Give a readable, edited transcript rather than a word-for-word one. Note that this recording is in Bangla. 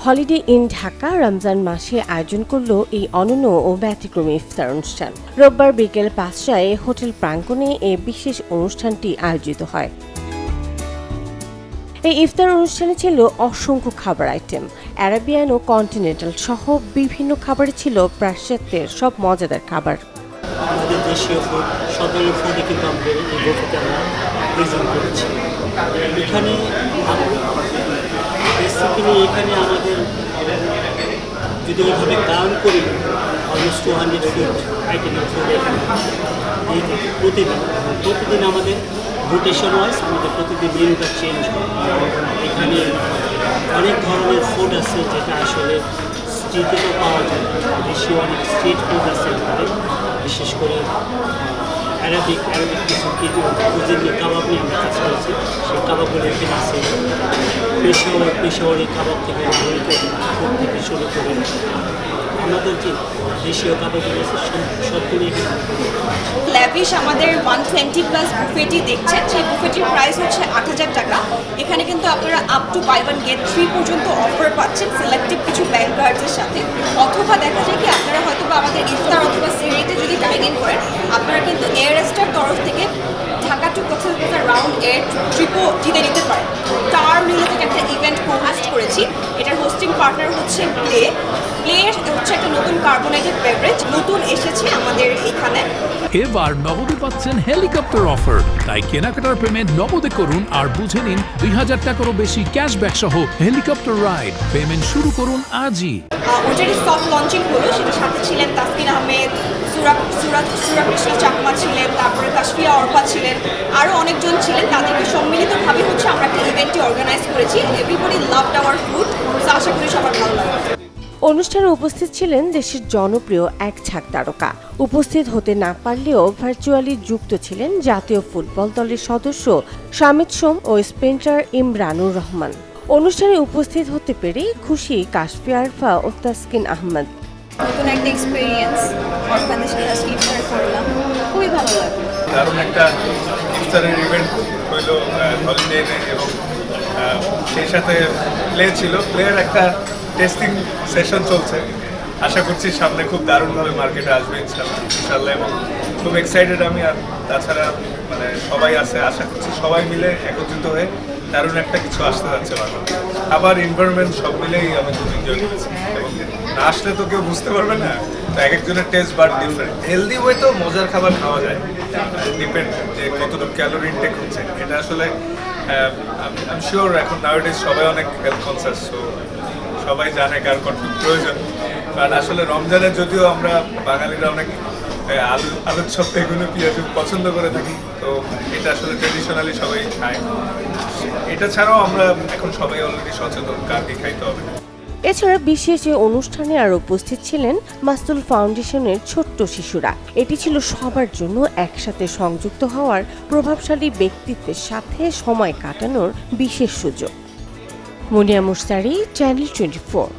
হলিডে ইন ঢাকা রমজান মাসে আয়োজন করল এই অনন্য ও ব্যতিক্রমী ইফতার অনুষ্ঠান। রোববার বিকেল ৫টায় হোটেল প্রাঙ্গণে এই বিশেষ অনুষ্ঠানটি আয়োজিত হয়। এই ইফতার অনুষ্ঠানে ছিল অসংখ্য খাবার আইটেম, অ্যারাবিয়ান ও কন্টিনেন্টাল সহ বিভিন্ন খাবারে ছিল পাশ্চাত্যের সব মজাদার খাবার। আমাদের দেশীয় ফুড, সব ধরনের ফুডই কিন্তু আমাদের এই বুফেতে আমরা প্রেজেন্ট করেছি। এখানে বেসিক্যালি আমাদের যদি ওইভাবে কাউন্ট করি অলমোস্ট 200 ফুড আইটেমের ফুড এখানে দিয়ে থাকে প্রতিদিন আমাদের রোটেশন ওয়াইজ আমাদের প্রতিদিন মেনুটা চেঞ্জ হয়। এখানে অনেক ধরনের ফুড আছে যেটা আসলে স্ট্রিটেও পাওয়া যায়। দেশীয় অনেক স্ট্রিট ফুড আছে এখানে, বিশেষ করে অ্যারাবিক কিছু কুজিনি কাবাব নিয়ে আমরা কাজ করেছি। সেই কাবাবগুলো এখানে আছে। পেশাওয়ারি কাবাব থেকে ফুড থেকে শুরু করে আমাদের যে দেশীয় কাবাবগুলো আছে সবগুলো এখানে। ল্যাভিশ আমাদের 120+ বুফেটি দেখছেন, সেই বুফেটির প্রাইস হচ্ছে ৮,০০০ টাকা। এখানে কিন্তু আপনারা আপ টু বাই 1 গেট 3 পর্যন্ত অফার পাচ্ছেন সিলেক্টিভ কিছু ব্যাংক কার্ডসের সাথে। অথবা দেখা যায় কি আপনারা হয়তো বা আমাদের ইফতার অথবা সিরিতে যদি ডাইন ইন করেন, আপনারা কিন্তু এয়ারস্টার তরফ থেকে ঢাকা টু কক্সবাজার রাউন্ড এর ট্রিপও জিতে নিতে পারেন। টার মিলে থেকে একটা ইভেন্ট হোস্ট করেছি, এটার হোস্টিং পার্টনার হচ্ছে প্লে হচ্ছে একটা নতুন কার্বোনেটেড বেভারেজ, নতুন এসেছে আমাদের এখানে। এবার নগদে পাচ্ছেন হেলিকপ্টার অফার, তাই কেনাকাটার পেমেন্ট নগদে করুন আর বুঝে নিন ২০০০ টাকারও বেশি ক্যাশব্যাক সহ হেলিকপ্টার রাইড। পেমেন্ট শুরু করুন আজই। ওটারই সফট লঞ্চিং হলো, সেটার সাথে ছিলেন তাসকিন আহমেদ, সুরাকৃষ্ণ চাকমা ছিলেন, তারপরে কাশফিয়া অর্পা ছিলেন, আরও অনেকজন ছিলেন। তাদেরকে সম্মিলিতভাবে হচ্ছে আমরা একটা ইভেন্টটি অর্গানাইজ করেছি। এভরিবডি লাভড আওয়ার ফুড, আশা করি সবার ভালো লাগবে। অনুষ্ঠানে উপস্থিত ছিলেন দেশের জনপ্রিয় এক ছাক তারকা। উপস্থিত হতে না পারলেও ভার্চুয়ালি যুক্ত ছিলেন জাতীয় ফুটবল দলের সদস্য শামিদ সোম ও স্পেন্টার ইমরানুর রহমান। অনুষ্ঠানে উপস্থিত হতে পেরে খুশি কাশফিয়া আরফা ও তাসকিন আহমেদ। নতুন একটা এক্সপেরিয়েন্স, অর্গানাইজ ইফতার করলাম, খুবই ভালো লাগলো। দারুণ একটা ইফতারের ইভেন্ট হইল হলিডে এবং সেই সাথে প্লে ছিল। প্লেয়ার একটা টেস্টিং সেশন চলছে। আশা করছি সামনে খুব দারুণভাবে মার্কেটে আসবে ইনশাল্লাহ এবং খুব এক্সাইটেড আমি। আর তাছাড়া মানে সবাই আছে, আশা করছি সবাই মিলে একত্রিত হয়ে দারুণ একটা কিছু আসতে যাচ্ছে বাংলাদেশে। আবার এনভায়রনমেন্ট সব মিলেই আমি খুব এনজয় করেছি এবং না আসলে তো কেউ বুঝতে পারবে না, তো এক একজনের test but different. Healthy way তো মজার খাবার খাওয়া যায়, ডিপেন্ড যে কতটুকু ক্যালোরি ইনটেক হচ্ছে। এটা আসলে আই এম শিওর এখন নাওয়াডেজ সবাই অনেক হেলথ কনসিয়াস, সো সবাই জানে কার কতটুকু প্রয়োজন। বাট আসলে রমজানে যদিও আমরা বাঙালিরা অনেক আলুর চপ এগুলো পেঁয়াজ পছন্দ করে থাকি, তো এটা আসলে ট্রেডিশনালি সবাই খায়। এটা ছাড়াও আমরা এখন সবাই অলরেডি সচেতন কার কি খাইতে হবে। এছাড়া বিশেষ এই অনুষ্ঠানে আরও উপস্থিত ছিলেন মাসুল ফাউন্ডেশনের ছোট্ট শিশুরা। এটি ছিল সবার জন্য একসাথে সংযুক্ত হওয়ার, প্রভাবশালী ব্যক্তিত্বের সাথে সময় কাটানোর বিশেষ সুযোগ। মুনিয়া মুশতারি, চ্যানেল 24।